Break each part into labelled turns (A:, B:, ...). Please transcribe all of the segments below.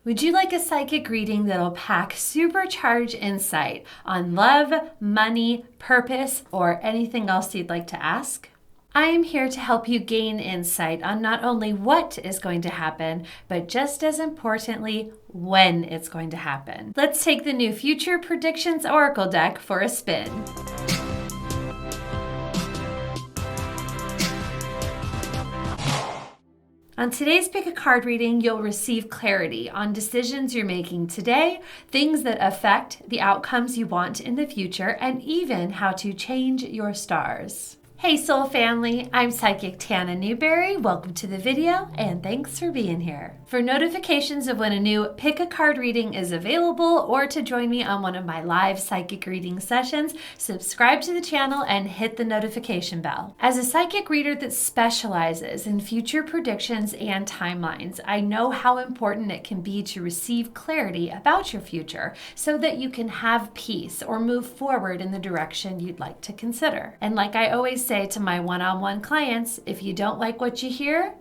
A: Would you like a psychic reading that'll pack supercharged insight on love, money, purpose, or anything else you'd like to ask? I am here to help you gain insight on not only what is going to happen, but just as importantly, when it's going to happen. Let's take the new Future Predictions Oracle deck for a spin. On today's Pick a Card reading, you'll receive clarity on decisions you're making today, things that affect the outcomes you want in the future, and even how to change your stars. Hey soul family, I'm Psychic Tana Newberry. Welcome to the video and thanks for being here. For notifications of when a new Pick a Card reading is available or to join me on one of my live psychic reading sessions, subscribe to the channel and hit the notification bell. As a psychic reader that specializes in future predictions and timelines, I know how important it can be to receive clarity about your future so that you can have peace or move forward in the direction you'd like to consider. And like I always say to my one-on-one clients, if you don't like what you hear,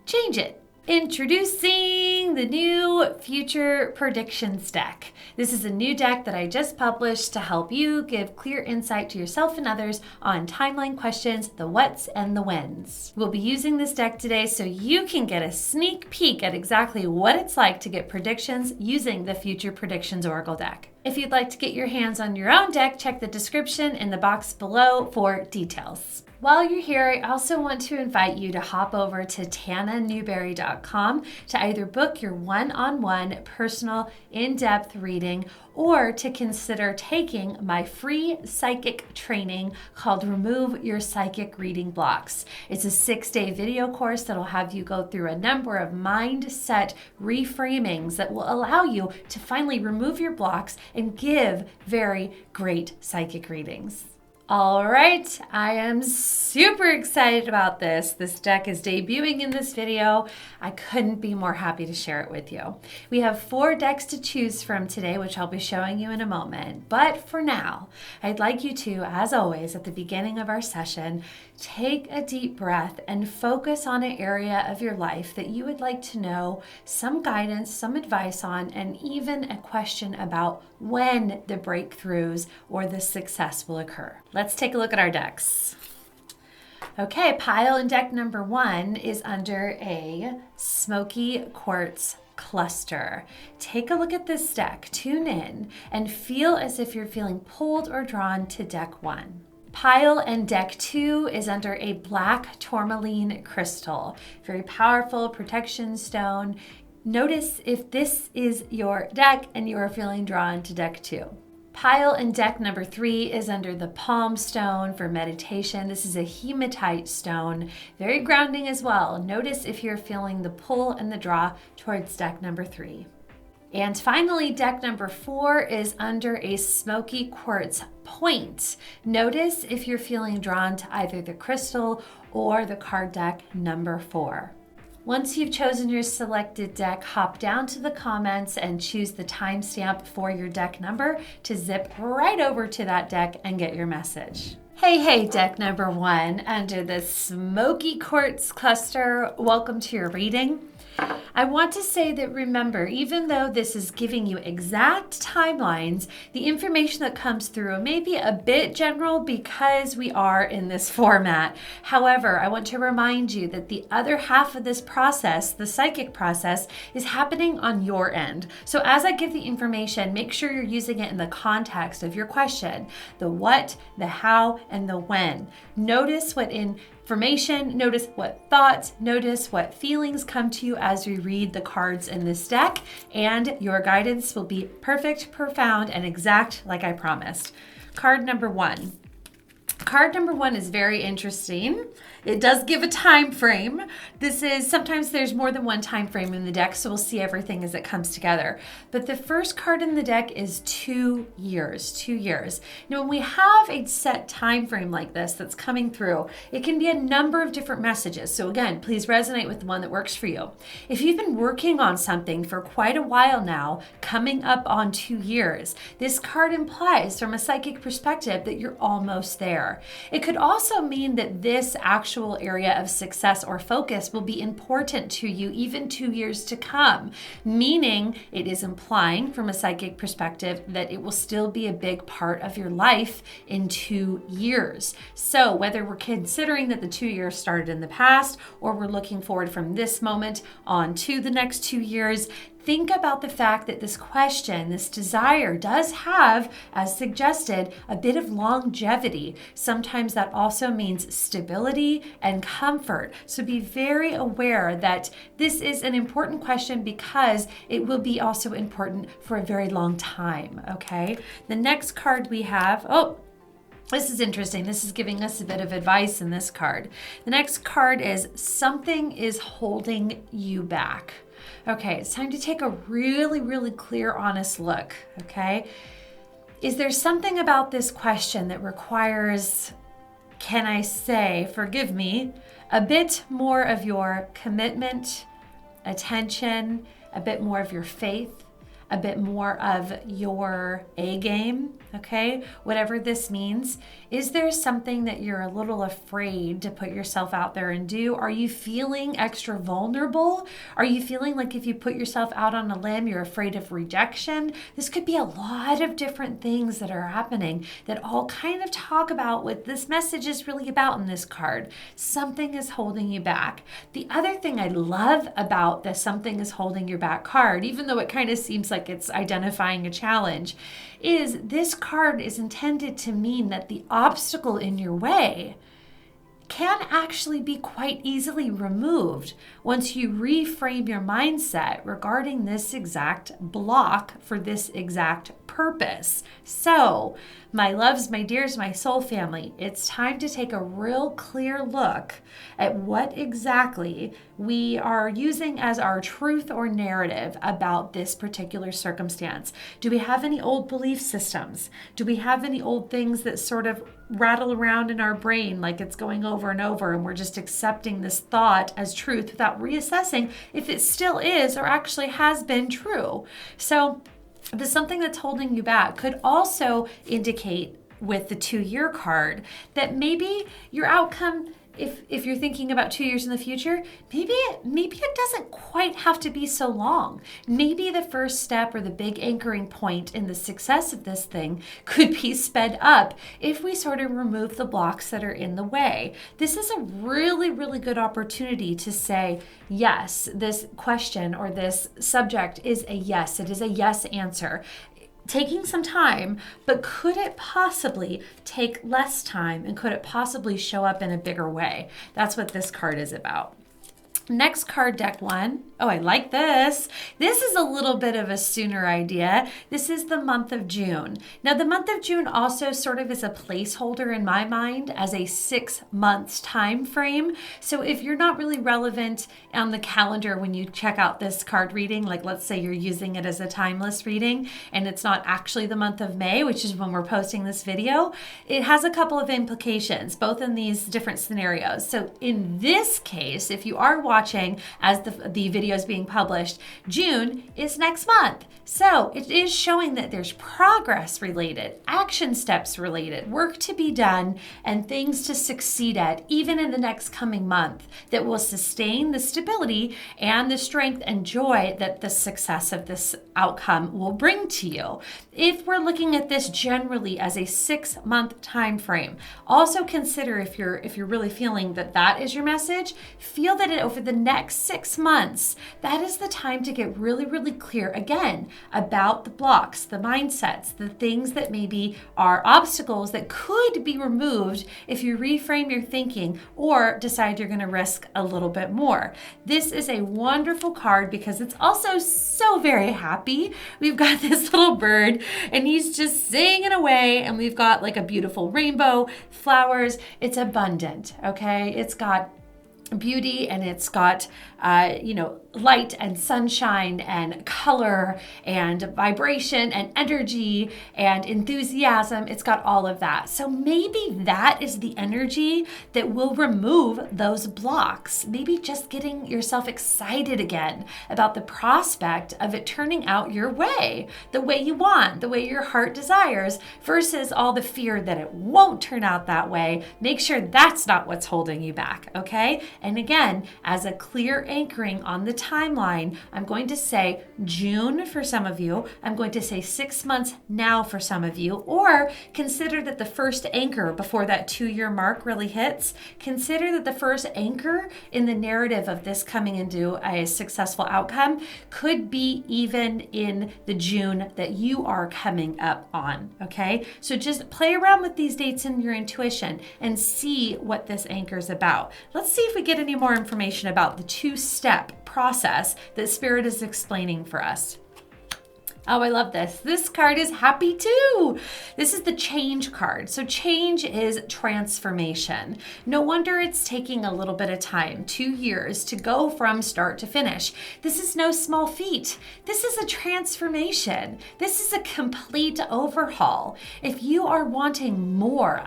A: change it. Introducing the new Future Predictions deck. This is a new deck that I just published to help you give clear insight to yourself and others on timeline questions, the whats and the whens. We'll be using this deck today so you can get a sneak peek at exactly what it's like to get predictions using the Future Predictions Oracle deck. If you'd like to get your hands on your own deck, check the description in the box below for details. While you're here, I also want to invite you to hop over to tananewberry.com to either book your one-on-one personal in-depth reading or to consider taking my free psychic training called Remove Your Psychic Reading Blocks. It's a 6-day video course that'll have you go through a number of mindset reframings that will allow you to finally remove your blocks and give very great psychic readings. All right, I am super excited about this. This deck is debuting in this video. I couldn't be more happy to share it with you. We have 4 decks to choose from today, which I'll be showing you in a moment. But for now, I'd like you to, as always, at the beginning of our session, take a deep breath and focus on an area of your life that you would like to know some guidance, some advice on, and even a question about when the breakthroughs or the success will occur. Let's take a look at our decks. Okay, pile in deck number 1 is under a Smokey Quartz cluster. Take a look at this deck, tune in, and feel as if you're feeling pulled or drawn to deck 1. Pile and deck 2 is under a black tourmaline crystal. Very powerful protection stone. Notice if this is your deck and you are feeling drawn to deck 2. Pile and deck number 3 is under the palm stone for meditation. This is a hematite stone, very grounding as well. Notice if you're feeling the pull and the draw towards deck number 3. And finally, deck number 4 is under a Smokey Quartz point. Notice if you're feeling drawn to either the crystal or the card deck number 4. Once you've chosen your selected deck, hop down to the comments and choose the timestamp for your deck number to zip right over to that deck and get your message. Hey, deck number 1 under the Smokey Quartz cluster. Welcome to your reading. I want to say that remember, even though this is giving you exact timelines, the information that comes through may be a bit general because we are in this format. However, I want to remind you that the other half of this process, the psychic process, is happening on your end. So as I give the information, make sure you're using it in the context of your question, the what, the how, and the when. Notice what information, notice what thoughts, notice what feelings come to you as we read the cards in this deck, and your guidance will be perfect, profound, and exact like I promised. Card number 1. Card number 1 is very interesting. It does give a time frame. Sometimes there's more than one time frame in the deck, so we'll see everything as it comes together. But the first card in the deck is 2 years, 2 years. Now, when we have a set time frame like this that's coming through, it can be a number of different messages. So again, please resonate with the one that works for you. If you've been working on something for quite a while now, coming up on 2 years, this card implies from a psychic perspective that you're almost there. It could also mean that this actual area of success or focus will be important to you even 2 years to come, meaning it is implying from a psychic perspective that it will still be a big part of your life in 2 years. So whether we're considering that the 2 years started in the past or we're looking forward from this moment on to the next 2 years, think about the fact that this question, this desire, does have, as suggested, a bit of longevity. Sometimes that also means stability and comfort. So be very aware that this is an important question because it will be also important for a very long time, okay? The next card we have, this is interesting. This is giving us a bit of advice in this card. The next card is something is holding you back. Okay, it's time to take a really, really clear, honest look, okay? Is there something about this question that requires, can I say, forgive me, a bit more of your commitment, attention, a bit more of your faith, a bit more of your A game, okay? Whatever this means. Is there something that you're a little afraid to put yourself out there and do? Are you feeling extra vulnerable? Are you feeling like if you put yourself out on a limb, you're afraid of rejection? This could be a lot of different things that are happening that all kind of talk about what this message is really about in this card. Something is holding you back. The other thing I love about the something is holding you back card, even though it kind of seems like it's identifying a challenge, is this card is intended to mean that the obstacle in your way can actually be quite easily removed once you reframe your mindset regarding this exact block for this exact purpose. So, my loves, my dears, my soul family, it's time to take a real clear look at what exactly we are using as our truth or narrative about this particular circumstance. Do we have any old belief systems? Do we have any old things that sort of rattle around in our brain like it's going over and over and we're just accepting this thought as truth without reassessing if it still is or actually has been true? So the something that's holding you back could also indicate with the 2-year card that maybe your outcome, if you're thinking about 2 years in the future, maybe it doesn't quite have to be so long. Maybe the first step or the big anchoring point in the success of this thing could be sped up if we sort of remove the blocks that are in the way. This is a really, really good opportunity to say, yes, this question or this subject is a yes. It is a yes answer. Taking some time, but could it possibly take less time and could it possibly show up in a bigger way? That's what this card is about. Next card, deck 1. Oh, I like this. This is a little bit of a sooner idea. This is the month of June. Now, the month of June also sort of is a placeholder in my mind as a 6 months time frame. So if you're not really relevant on the calendar when you check out this card reading, like let's say you're using it as a timeless reading and it's not actually the month of May, which is when we're posting this video, it has a couple of implications, both in these different scenarios. So in this case, if you are watching as the video is being published, June is next month. So it is showing that there's progress related, action steps related, work to be done, and things to succeed at even in the next coming month that will sustain the stability and the strength and joy that the success of this outcome will bring to you. If we're looking at this generally as a 6 month time frame, also consider if you're really feeling that is your message, feel that over the next 6 months, that is the time to get really, really clear again about the blocks, the mindsets, the things that maybe are obstacles that could be removed if you reframe your thinking or decide you're going to risk a little bit more. This is a wonderful card because it's also so very happy. We've got this little bird and he's just singing away, and we've got like a beautiful rainbow, flowers. It's abundant, okay? It's got beauty, and it's got light and sunshine and color and vibration and energy and enthusiasm. It's got all of that. So maybe that is the energy that will remove those blocks. Maybe just getting yourself excited again about the prospect of it turning out your way, the way you want, the way your heart desires, versus all the fear that it won't turn out that way. Make sure that's not what's holding you back, okay? And again, as a clear anchoring on the timeline, I'm going to say June for some of you. I'm going to say 6 months now for some of you, or consider that the first anchor before that 2-year mark really hits. Consider that the first anchor in the narrative of this coming into a successful outcome could be even in the June that you are coming up on, okay? So just play around with these dates in your intuition and see what this anchor is about. Let's see if we get any more information about the 2-step process that Spirit is explaining for us. Oh, I love this. This card is happy too. This is the change card. So change is transformation. No wonder it's taking a little bit of time, 2 years, to go from start to finish. This is no small feat. This is a transformation. This is a complete overhaul. If you are wanting more,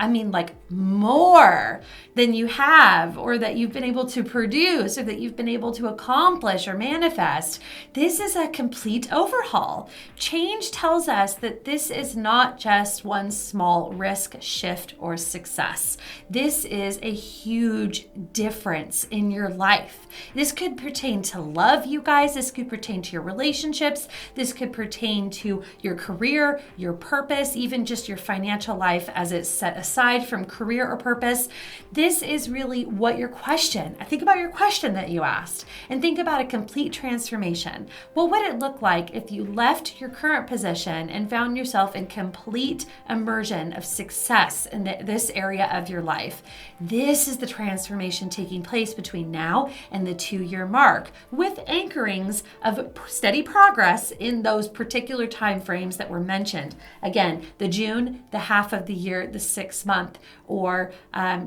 A: more than you have, or that you've been able to produce, or that you've been able to accomplish or manifest, this is a complete overhaul. Change tells us that this is not just one small risk, shift, or success. This is a huge difference in your life. This could pertain to love, you guys. This could pertain to your relationships. This could pertain to your career, your purpose, even just your financial life as it's set aside from career or purpose. This is really what your question. Think about your question that you asked, and think about a complete transformation. What would it look like if you left your current position and found yourself in complete immersion of success in this area of your life? This is the transformation taking place between now and the 2-year mark, with anchorings of steady progress in those particular time frames that were mentioned. Again, the June, the half of the year, the 6 month, or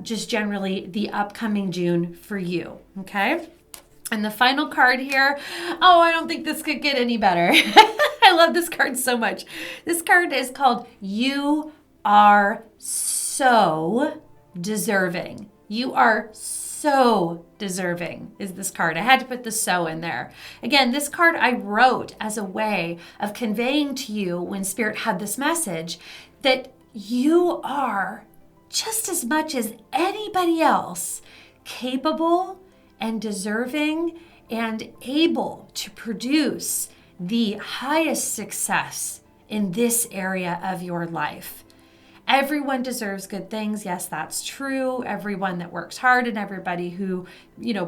A: just generally the upcoming June for you, okay? And the final card here, I don't think this could get any better. I love this card so much. This card is called You Are So Deserving. You are so deserving is this card. I had to put the so in there. Again, this card I wrote as a way of conveying to you when Spirit had this message that you are just as much as anybody else capable and deserving and able to produce the highest success in this area of your life. Everyone deserves good things. Yes, that's true. Everyone that works hard and everybody who,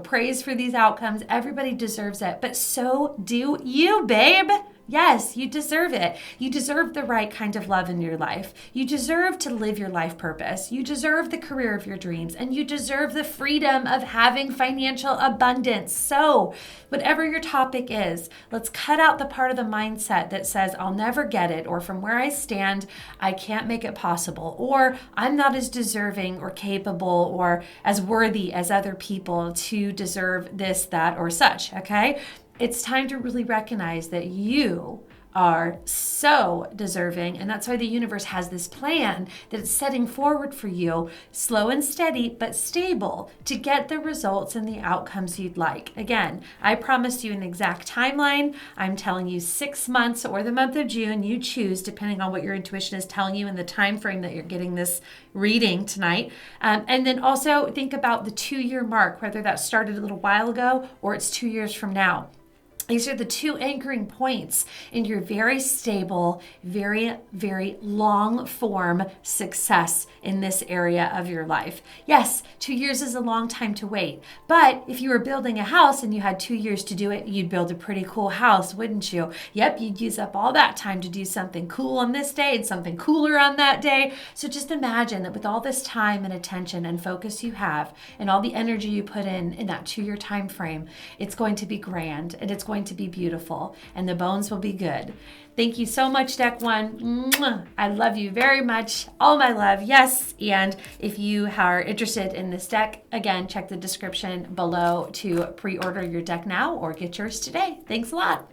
A: prays for these outcomes, everybody deserves it. But so do you, babe. Yes, you deserve it. You deserve the right kind of love in your life. You deserve to live your life purpose. You deserve the career of your dreams, and you deserve the freedom of having financial abundance. So, whatever your topic is, let's cut out the part of the mindset that says, I'll never get it, or from where I stand, I can't make it possible, or I'm not as deserving or capable or as worthy as other people to deserve this, that, or such, okay? It's time to really recognize that you are so deserving, and that's why the universe has this plan that it's setting forward for you, slow and steady but stable, to get the results and the outcomes you'd like. Again, I promised you an exact timeline. I'm telling you 6 months or the month of June. You choose depending on what your intuition is telling you in the time frame that you're getting this reading tonight. And then also think about the 2-year mark, whether that started a little while ago or it's 2 years from now. These are the 2 anchoring points in your very stable, very, very long form success in this area of your life. Yes, 2 years is a long time to wait. But if you were building a house and you had 2 years to do it, you'd build a pretty cool house, wouldn't you? Yep, you'd use up all that time to do something cool on this day and something cooler on that day. So just imagine that with all this time and attention and focus you have and all the energy you put in that 2-year time frame, it's going to be grand, and it's going going to be beautiful and the bones will be good. Thank you so much, Deck One. Mwah. I love you very much. All my love. Yes. And if you are interested in this deck, again, check the description below to pre-order your deck now or get yours today. Thanks a lot.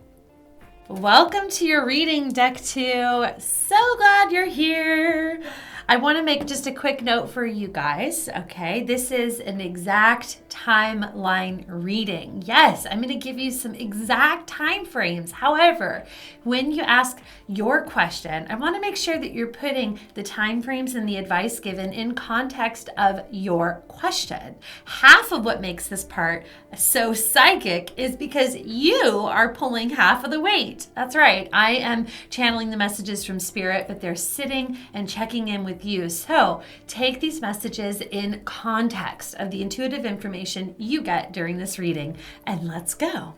A: Welcome to your reading, Deck Two. So glad you're here. I want to make just a quick note for you guys, okay? This is an exact timeline reading. Yes, I'm going to give you some exact time frames. However, when you ask your question, I want to make sure that you're putting the time frames and the advice given in context of your question. Half of what makes this part so psychic is because you are pulling half of the weight. That's right. I am channeling the messages from Spirit, but they're sitting and checking in with you. So take these messages in context of the intuitive information you get during this reading, and let's go.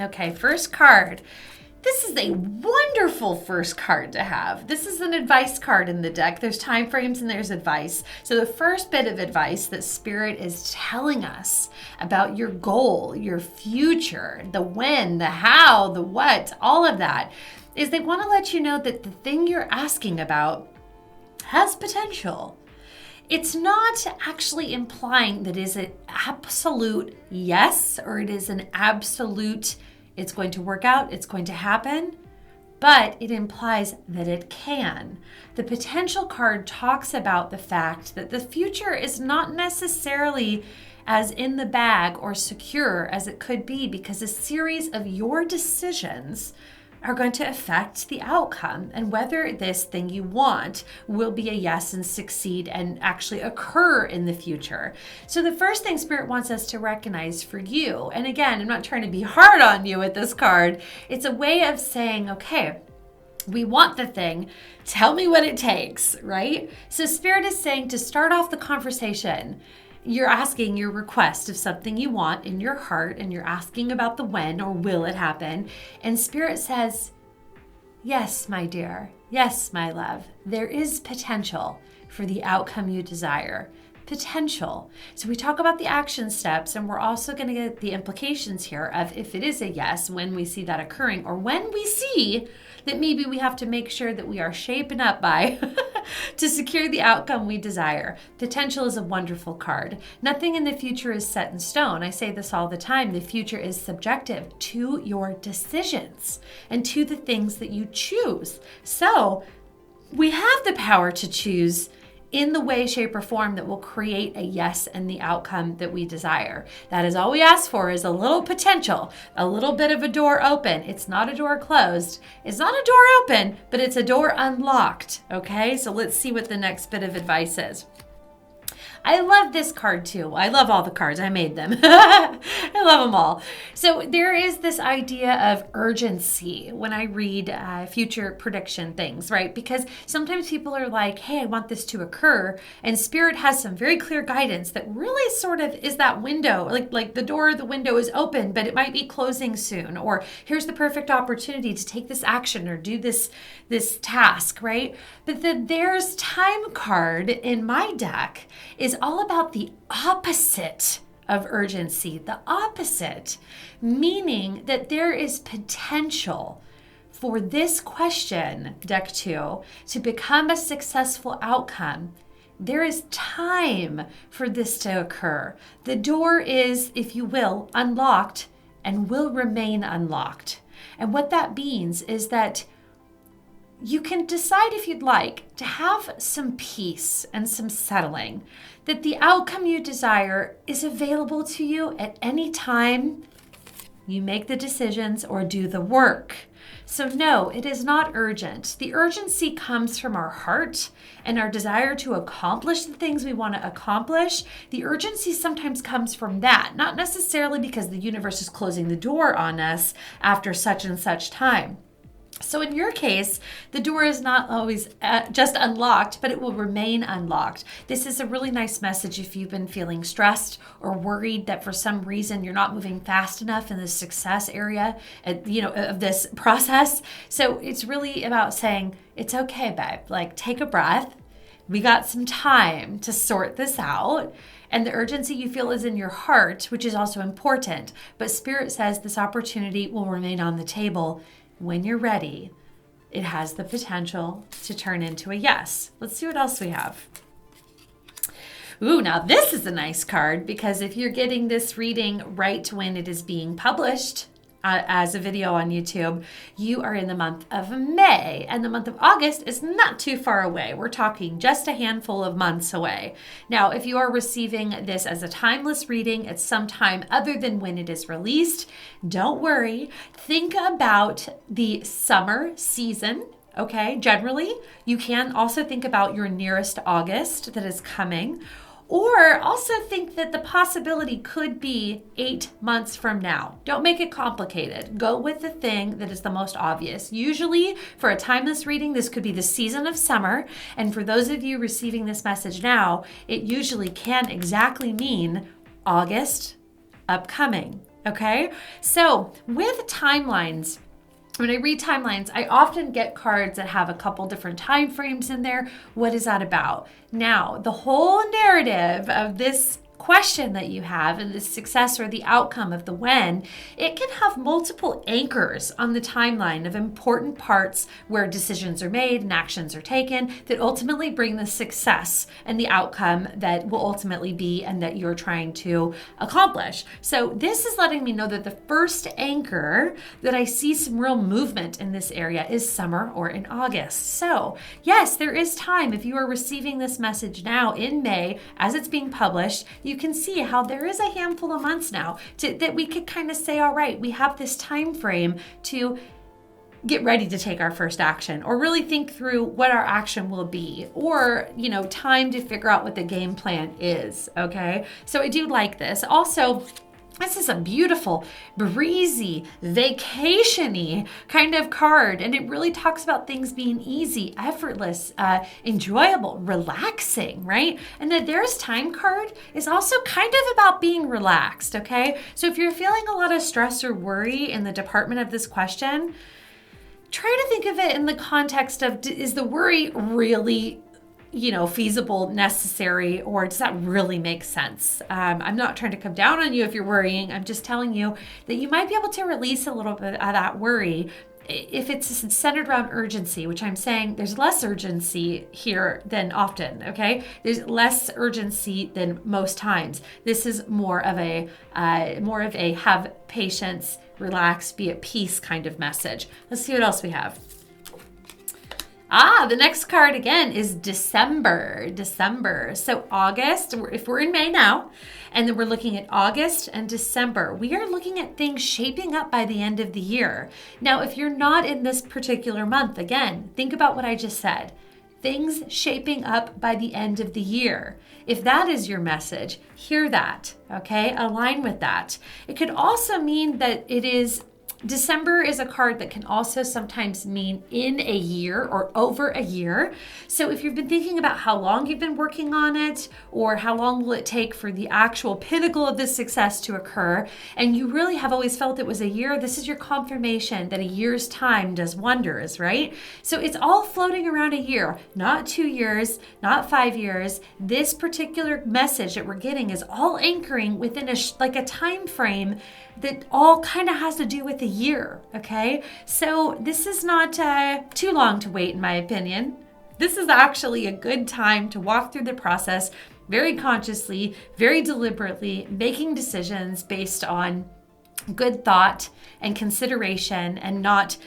A: Okay, first card. This is a wonderful first card to have. This is an advice card in the deck. There's time frames and there's advice. So the first bit of advice that Spirit is telling us about your goal, your future, the when, the how, the what, all of that, is they want to let you know that the thing you're asking about has potential. It's not actually implying that it is an absolute yes or it is an absolute it's going to work out, it's going to happen, but it implies that it can. The potential card talks about the fact that the future is not necessarily as in the bag or secure as it could be because a series of your decisions are going to affect the outcome and whether this thing you want will be a yes and succeed and actually occur in the future. So the first thing Spirit wants us to recognize for you, and again, I'm not trying to be hard on you with this card, it's a way of saying, okay, we want the thing, tell me what it takes, right? So Spirit is saying to start off the conversation, you're asking your request of something you want in your heart, and you're asking about the when or will it happen. And Spirit says, yes, my dear. Yes, my love. There is potential for the outcome you desire. Potential. So we talk about the action steps, and we're also going to get the implications here of if it is a yes, when we see that occurring, or when we see that maybe we have to make sure that we are shaping up by to secure the outcome we desire. Potential is a wonderful card. Nothing in the future is set in stone. I say this all the time. The future is subjective to your decisions and to the things that you choose. So we have the power to choose in the way, shape, or form that will create a yes and the outcome that we desire. That is all we ask for, is a little potential, a little bit of a door open. It's not a door closed. It's not a door open, but it's a door unlocked. Okay, so let's see what the next bit of advice is. I love this card too. I love all the cards. I made them. I love them all. So there is this idea of urgency when I read future prediction things, right? Because sometimes people are like, hey, I want this to occur. And Spirit has some very clear guidance that really sort of is that window, like the door, the window is open, but it might be closing soon. Or here's the perfect opportunity to take this action or do this task, right? But there's time card in my deck is all about the opposite of urgency, the opposite, meaning that there is potential for this question, Deck 2, to become a successful outcome. There is time for this to occur. The door is, if you will, unlocked and will remain unlocked. And what that means is that you can decide if you'd like to have some peace and some settling, that the outcome you desire is available to you at any time you make the decisions or do the work. So no, it is not urgent. The urgency comes from our heart and our desire to accomplish the things we want to accomplish. The urgency sometimes comes from that, not necessarily because the universe is closing the door on us after such and such time. So in your case, the door is not always just unlocked, but it will remain unlocked. This is a really nice message if you've been feeling stressed or worried that for some reason you're not moving fast enough in the success area, of this process. So it's really about saying, it's okay, babe. Like, take a breath. We got some time to sort this out. And the urgency you feel is in your heart, which is also important. But Spirit says this opportunity will remain on the table. When you're ready, it has the potential to turn into a yes. Let's see what else we have. Ooh, now this is a nice card, because if you're getting this reading right when it is being published as a video on YouTube, you are in the month of May, and the month of August is not too far away. We're talking just a handful of months away. Now, if you are receiving this as a timeless reading, it's sometime other than when it is released, don't worry. Think about the summer season. Okay, generally, you can also think about your nearest August that is coming, or also think that the possibility could be 8 months from now. Don't make it complicated. Go with the thing that is the most obvious. Usually, for a timeless reading, this could be the season of summer, and for those of you receiving this message now, it usually can exactly mean August upcoming, okay? So, with timelines, when I read timelines, I often get cards that have a couple different time frames in there. What is that about? Now, the whole narrative of this question that you have and the success or the outcome of the when, it can have multiple anchors on the timeline of important parts where decisions are made and actions are taken that ultimately bring the success and the outcome that will ultimately be and that you're trying to accomplish. So this is letting me know that the first anchor that I see some real movement in this area is summer or in August. So yes, there is time. If you are receiving this message now in May as it's being published, you can see how there is a handful of months now that we could kind of say, all right, we have this time frame to get ready to take our first action, or really think through what our action will be, or, time to figure out what the game plan is, okay? So I do like this. Also, this is a beautiful, breezy, vacation-y kind of card, and it really talks about things being easy, effortless, enjoyable, relaxing, right? And the There's Time card is also kind of about being relaxed, okay? So if you're feeling a lot of stress or worry in the department of this question, try to think of it in the context of, is the worry really feasible, necessary, or does that really make sense? I'm not trying to come down on you if you're worrying. I'm just telling you that you might be able to release a little bit of that worry if it's centered around urgency, which I'm saying there's less urgency here than often, okay? There's less urgency than most times. This is more of a have patience, relax, be at peace kind of message. Let's see what else we have. The next card again is December. So August, if we're in May now, and then we're looking at August and December, we are looking at things shaping up by the end of the year. Now, if you're not in this particular month, again, think about what I just said. Things shaping up by the end of the year. If that is your message, hear that, okay? Align with that. It could also mean that December is a card that can also sometimes mean in a year or over a year. So if you've been thinking about how long you've been working on it, or how long will it take for the actual pinnacle of this success to occur, and you really have always felt it was a year, this is your confirmation that a year's time does wonders, right? So it's all floating around a year, not 2 years, not 5 years. This particular message that we're getting is all anchoring within a time frame that all kind of has to do with a year, okay? So this is not too long to wait, in my opinion. This is actually a good time to walk through the process very consciously, very deliberately, making decisions based on good thought and consideration, and not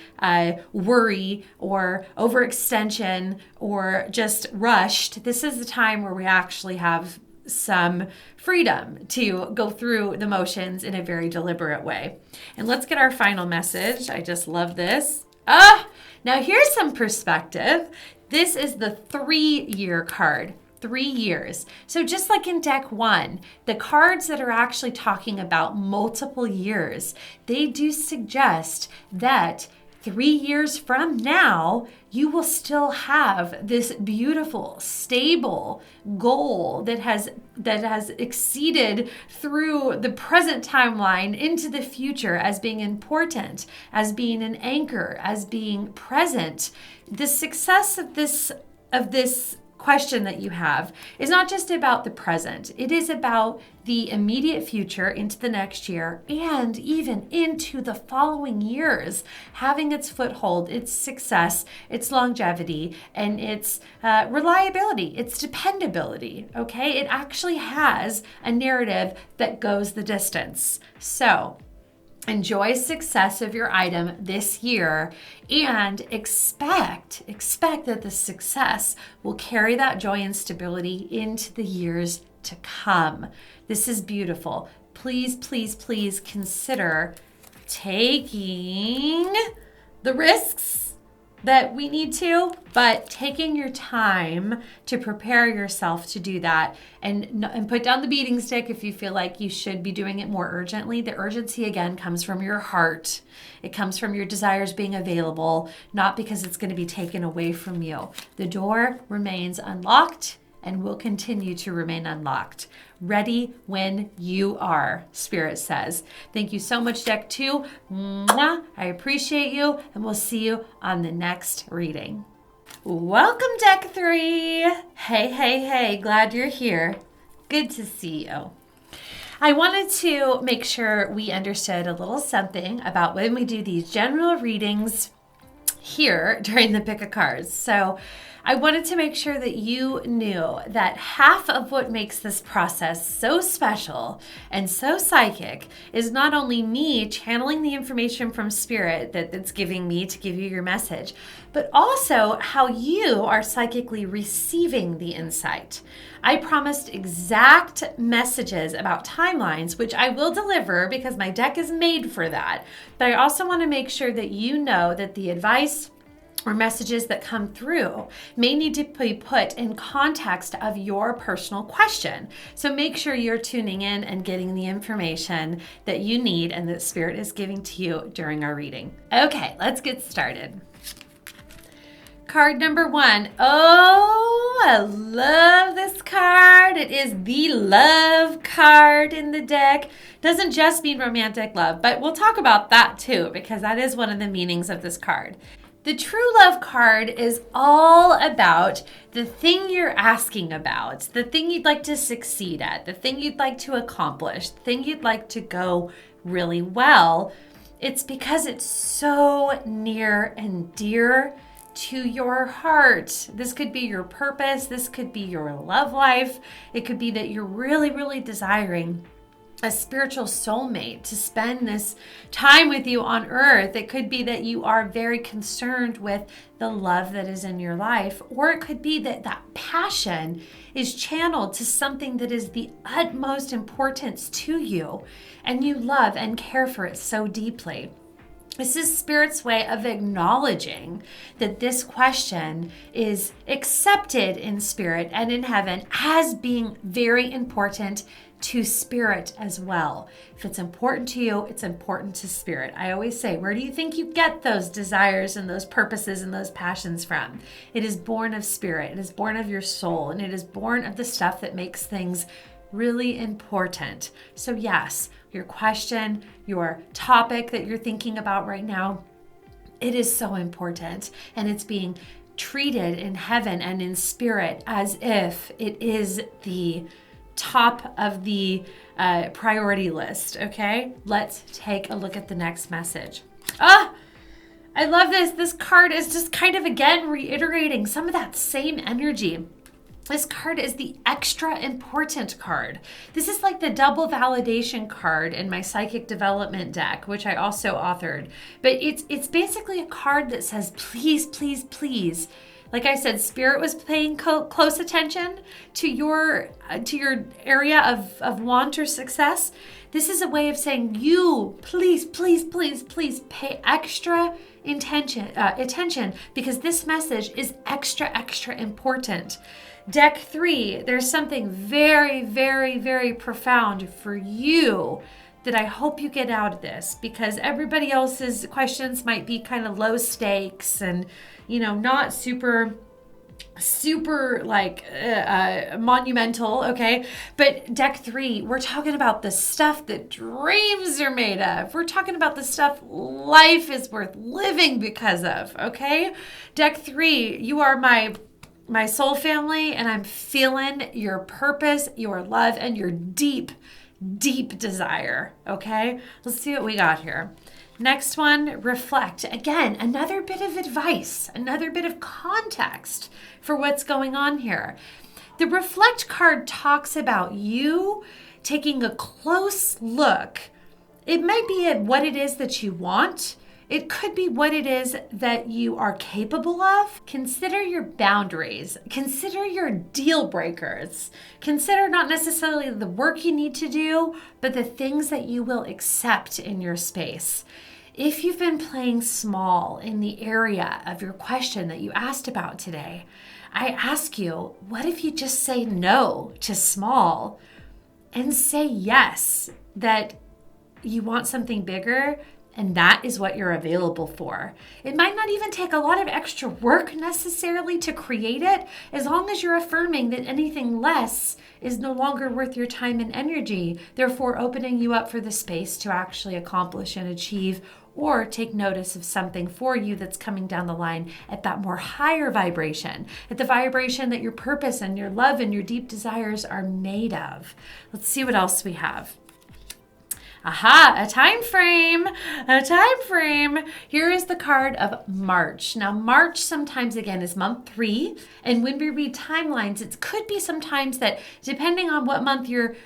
A: worry or overextension or just rushed. This is the time where we actually have some freedom to go through the motions in a very deliberate way. And let's get our final message. I just love this. Now here's some perspective. This is the 3-year card. 3 years. So just like in deck 1, the cards that are actually talking about multiple years, they do suggest that 3 years from now, you will still have this beautiful, stable goal that has exceeded through the present timeline into the future as being important, as being an anchor, as being present. The success of this question that you have is not just about the present. It is about the immediate future into the next year and even into the following years, having its foothold, its success, its longevity, and its reliability, its dependability, okay? It actually has a narrative that goes the distance. So, enjoy success of your item this year and expect that the success will carry that joy and stability into the years to come. This is beautiful. Please, please, please consider taking the risks that we need to, but taking your time to prepare yourself to do that and put down the beating stick if you feel like you should be doing it more urgently. The urgency, again, comes from your heart. It comes from your desires being available, not because it's going to be taken away from you. The door remains unlocked and will continue to remain unlocked. Ready when you are, Spirit says. Thank you so much, Deck 2. Mwah. I appreciate you, and we'll see you on the next reading. Welcome, Deck 3. Hey. Glad you're here. Good to see you. I wanted to make sure we understood a little something about when we do these general readings here during the pick of cards. So I wanted to make sure that you knew that half of what makes this process so special and so psychic is not only me channeling the information from Spirit that it's giving me to give you your message, but also how you are psychically receiving the insight. I promised exact messages about timelines, which I will deliver because my deck is made for that. But I also want to make sure that you know that the advice or messages that come through may need to be put in context of your personal question. So make sure you're tuning in and getting the information that you need and that Spirit is giving to you during our reading. Okay, let's get started. Card number 1. Oh, I love this card. It is the love card in the deck. Doesn't just mean romantic love, but we'll talk about that too, because that is one of the meanings of this card. The true love card is all about the thing you're asking about, the thing you'd like to succeed at, the thing you'd like to accomplish, the thing you'd like to go really well. It's because it's so near and dear to your heart. This could be your purpose. This could be your love life. It could be that you're really, really desiring a spiritual soulmate to spend this time with you on earth. It could be that you are very concerned with the love that is in your life, or it could be that that passion is channeled to something that is the utmost importance to you, and you love and care for it so deeply. This is Spirit's way of acknowledging that this question is accepted in Spirit and in heaven as being very important to Spirit as well. If it's important to you, it's important to Spirit. I always say, where do you think you get those desires and those purposes and those passions from? It is born of Spirit. It is born of your soul, and it is born of the stuff that makes things really important. So yes, your question, your topic that you're thinking about right now, it is so important, and it's being treated in heaven and in Spirit as if it is the top of the priority list, okay? Let's take a look at the next message. I love this. This card is just kind of, again, reiterating some of that same energy. This card is the extra important card. This is like the double validation card in my psychic development deck, which I also authored. But it's basically a card that says, please, please, please. Like I said, Spirit was paying close attention to your area of want or success. This is a way of saying, you, please, please, please, please pay extra attention because this message is extra, extra important. Deck 3, there's something very, very, very profound for you that I hope you get out of this, because everybody else's questions might be kind of low stakes and, not super like monumental, okay? But deck 3, we're talking about the stuff that dreams are made of. We're talking about the stuff life is worth living because of, okay? Deck 3, you are my my soul family, and I'm feeling your purpose, your love, and your deep, deep desire. Okay, let's see what we got here. Next one, reflect. Again, another bit of advice, another bit of context for what's going on here. The reflect card talks about you taking a close look. It might be at what it is that you want. It could be what it is that you are capable of. Consider your boundaries. Consider your deal breakers. Consider not necessarily the work you need to do, but the things that you will accept in your space. If you've been playing small in the area of your question that you asked about today, I ask you, what if you just say no to small and say yes, that you want something bigger, and that is what you're available for. It might not even take a lot of extra work necessarily to create it, as long as you're affirming that anything less is no longer worth your time and energy, therefore opening you up for the space to actually accomplish and achieve or take notice of something for you that's coming down the line at that more higher vibration, at the vibration that your purpose and your love and your deep desires are made of. Let's see what else we have. Aha, a time frame. Here is the card of March. Now, March sometimes, again, is month 3. And when we read timelines, it could be sometimes that depending on what month you're,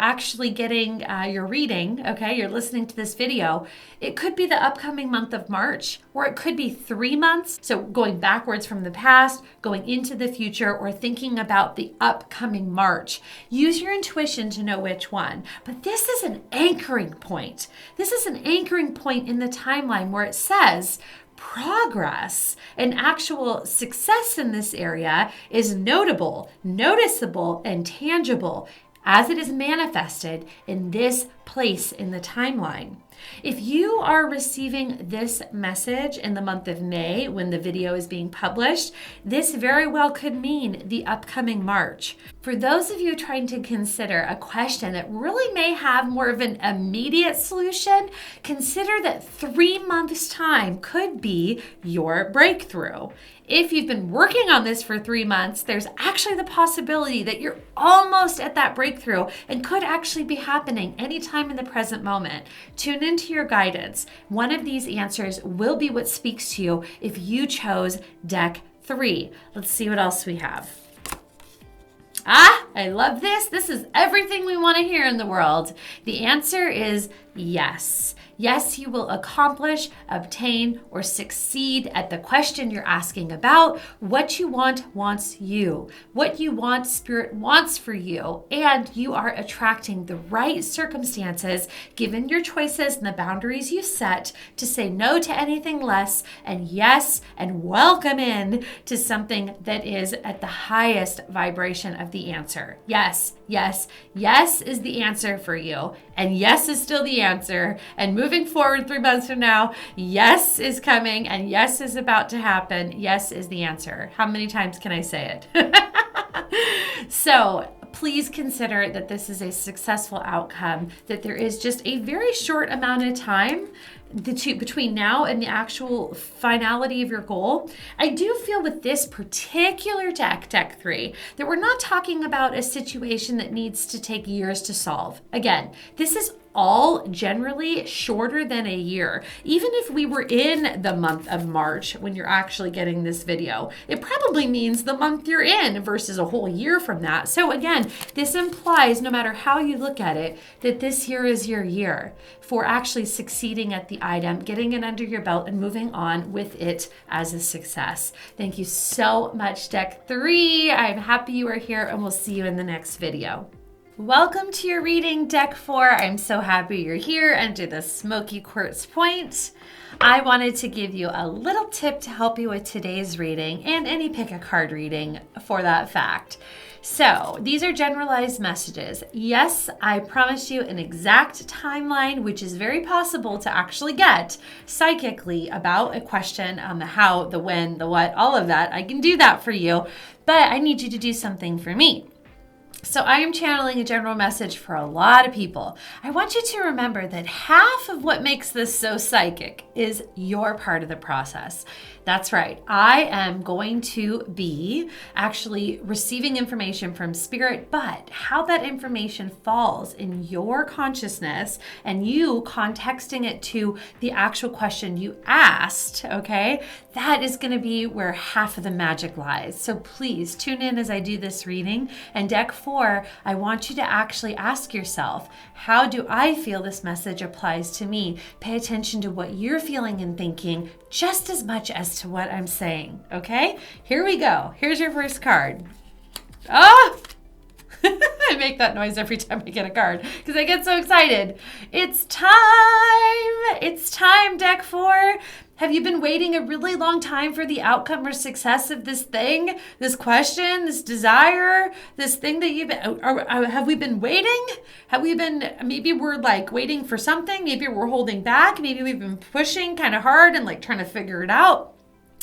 A: actually getting your reading, okay, you're listening to this video, it could be the upcoming month of March, or it could be 3 months. So going backwards from the past, going into the future, or thinking about the upcoming March. Use your intuition to know which one. But this is an anchoring point. This is an anchoring point in the timeline where it says progress and actual success in this area is notable, noticeable, and tangible as it is manifested in this place in the timeline. If you are receiving this message in the month of May when the video is being published, this very well could mean the upcoming March. For those of you trying to consider a question that really may have more of an immediate solution, consider that 3 months' time could be your breakthrough. If you've been working on this for 3 months, there's actually the possibility that you're almost at that breakthrough and could actually be happening anytime in the present moment. Tune into your guidance. One of these answers will be what speaks to you if you chose deck 3. Let's see what else we have. I love this. This is everything we want to hear in the world. The answer is yes. Yes, you will accomplish, obtain, or succeed at the question you're asking about. What you want wants you. What you want, Spirit wants for you. And you are attracting the right circumstances, given your choices and the boundaries you set, to say no to anything less and yes and welcome in to something that is at the highest vibration of the answer. Yes, yes, yes is the answer for you. And yes is still the answer. And moving forward 3 months from now, yes is coming and yes is about to happen. Yes is the answer. How many times can I say it? So please consider that this is a successful outcome, that there is just a very short amount of time between now and the actual finality of your goal. I do feel with this particular deck 3, that we're not talking about a situation that needs to take years to solve. Again, this is all generally shorter than a year. Even if we were in the month of March when you're actually getting this video, it probably means the month you're in versus a whole year from that. So again, this implies, no matter how you look at it, that this year is your year for actually succeeding at the item, getting it under your belt, and moving on with it as a success. Thank you so much, deck 3. I'm happy you are here, and we'll see you in the next video. Welcome to your reading, deck 4. I'm so happy you're here under the Smokey Quartz point. I wanted to give you a little tip to help you with today's reading and any pick a card reading for that fact. So these are generalized messages. Yes, I promise you an exact timeline, which is very possible to actually get psychically about a question on the how, the when, the what, all of that. I can do that for you, but I need you to do something for me. So I am channeling a general message for a lot of people. I want you to remember that half of what makes this so psychic is your part of the process. That's right. I am going to be actually receiving information from spirit, but how that information falls in your consciousness and you contexting it to the actual question you asked, okay, that is going to be where half of the magic lies. So please tune in as I do this reading. And deck 4, I want you to actually ask yourself, how do I feel this message applies to me? Pay attention to what you're feeling and thinking just as much as to what I'm saying, okay? Here we go. Here's your first card. Ah! I make that noise every time I get a card because I get so excited. It's time! It's time, deck 4. Have you been waiting a really long time for the outcome or success of this thing, this question, this desire, this thing that you've been, or have we been waiting? Have we been, maybe we're like waiting for something, maybe we're holding back, maybe we've been pushing kind of hard and like trying to figure it out.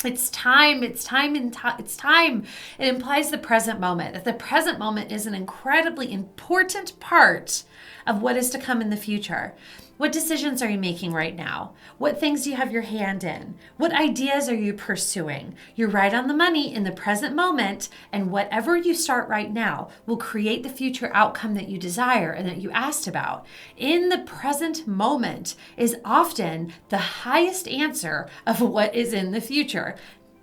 A: It's time. It's time. It implies the present moment. That the present moment is an incredibly important part of what is to come in the future. What decisions are you making right now? What things do you have your hand in? What ideas are you pursuing? You're right on the money in the present moment, and whatever you start right now will create the future outcome that you desire and that you asked about. In the present moment is often the highest answer of what is in the future.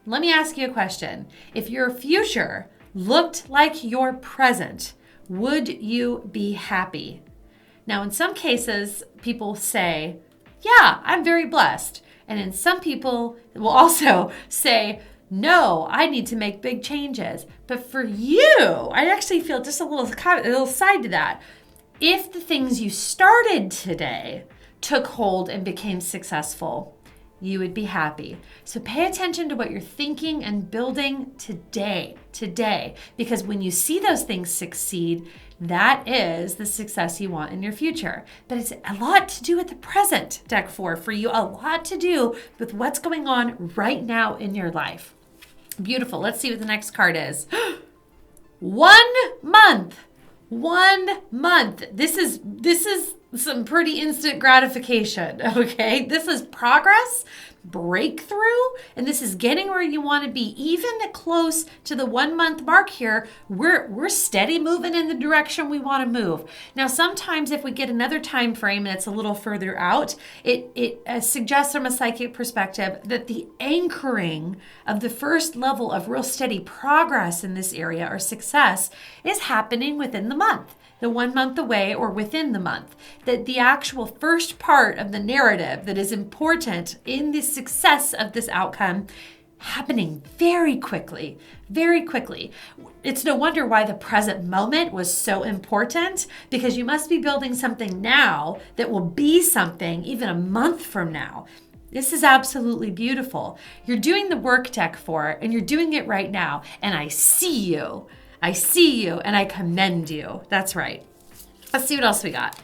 A: Let me ask you a question. If your future looked like your present, would you be happy? Now, in some cases, people say, yeah, I'm very blessed. And in some people will also say, no, I need to make big changes. But for you, I actually feel just a little side to that. If the things you started today took hold and became successful, you would be happy. So pay attention to what you're thinking and building today, because when you see those things succeed, that is the success you want in your future. But it's a lot to do with the present, deck 4, for you, a lot to do with what's going on right now in your life. Beautiful. Let's see what the next card is. 1 month. 1 month. This is some pretty instant gratification, okay? This is progress, breakthrough, and this is getting where you want to be. Even close to the 1 month mark here, we're steady moving in the direction we want to move. Now, sometimes if we get another time frame that's a little further out, it suggests from a psychic perspective that the anchoring of the first level of real steady progress in this area or success is happening within the month. The 1 month away or within the month, that the actual first part of the narrative that is important in the success of this outcome happening very quickly, very quickly. It's no wonder why the present moment was so important, because you must be building something now that will be something even a month from now. This is absolutely beautiful. You're doing the work, deck 4, and you're doing it right now, and I see you. I see you and I commend you. That's right. Let's see what else we got.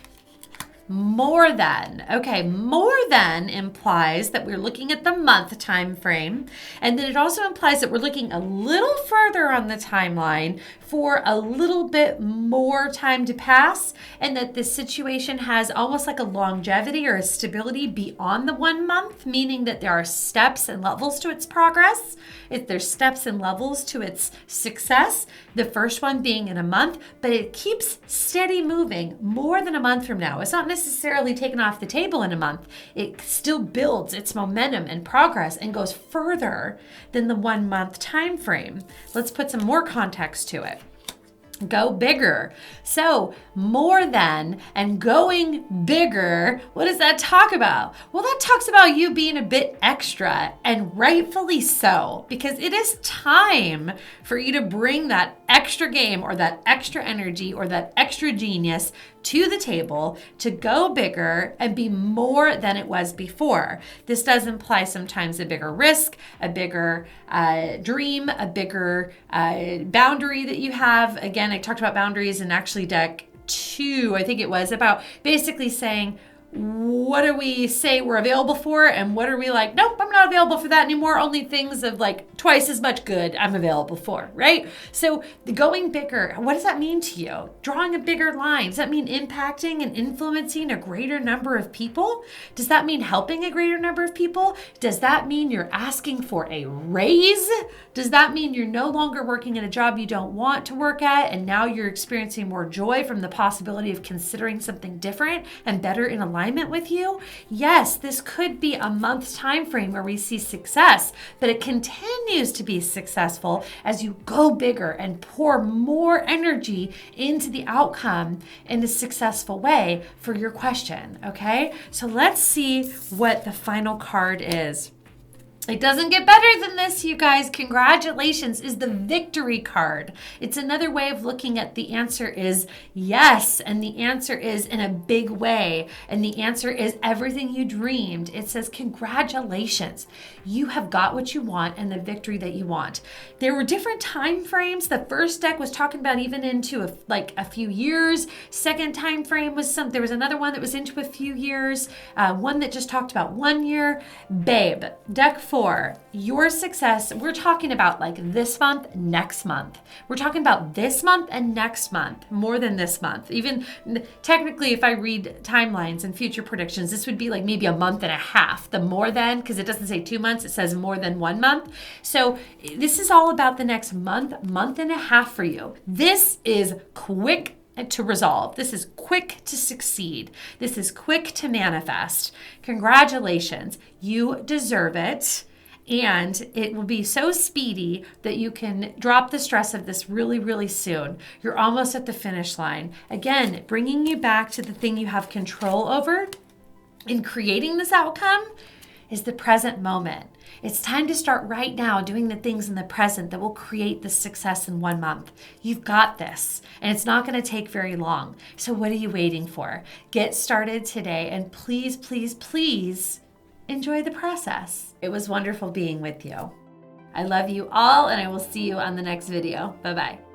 A: More than. Okay, more than implies that we're looking at the month time frame, and then it also implies that we're looking a little further on the timeline for a little bit more time to pass, and that this situation has almost like a longevity or a stability beyond the 1 month, meaning that there are steps and levels to its progress. If there's steps and levels to its success, the first one being in a month, but it keeps steady moving more than a month from now. It's not necessarily taken off the table in a month. It still builds its momentum and progress and goes further than the 1 month time frame. Let's put some more context to it. Go bigger. So more than and going bigger, what does that talk about? Well, that talks about you being a bit extra, and rightfully so, because it is time for you to bring that extra game or that extra energy or that extra genius to the table to go bigger and be more than it was before. This does imply sometimes a bigger risk, a bigger dream, a bigger boundary that you have. Again, I talked about boundaries in actually deck 2, I think it was, about basically saying, what do we say we're available for, and what are we like, nope, I'm not available for that anymore. Only things of like twice as much good I'm available for, right? So the going bigger, what does that mean to you? Drawing a bigger line, does that mean impacting and influencing a greater number of people? Does that mean helping a greater number of people? Does that mean you're asking for a raise? Does that mean you're no longer working in a job you don't want to work at, and now you're experiencing more joy from the possibility of considering something different and better in alignment with you? Yes, this could be a month's time frame where we see success, but it continues to be successful as you go bigger and pour more energy into the outcome in a successful way for your question, okay? So let's see what the final card is. It doesn't get better than this, you guys. Congratulations is the victory card. It's another way of looking at the answer is yes, and the answer is in a big way, and the answer is everything you dreamed. It says congratulations. You have got what you want and the victory that you want. There were different time frames. The first deck was talking about even into a few years. Second time frame was there was another one that was into a few years. One that just talked about 1 year. Babe, deck 4. Your success, we're talking about like this month, next month. We're talking about this month and next month, more than this month. Even technically, if I read timelines and future predictions, this would be like maybe a month and a half. The more than, because it doesn't say 2 months, it says more than 1 month. So this is all about the next month, month and a half for you. This is quick to resolve. This is quick to succeed. This is quick to manifest. Congratulations. You deserve it. And it will be so speedy that you can drop the stress of this really, really soon. You're almost at the finish line. Again, bringing you back to the thing you have control over in creating this outcome is the present moment. It's time to start right now doing the things in the present that will create the success in 1 month. You've got this, and it's not going to take very long. So what are you waiting for? Get started today, and please, please, please enjoy the process. It was wonderful being with you. I love you all, and I will see you on the next video. Bye-bye.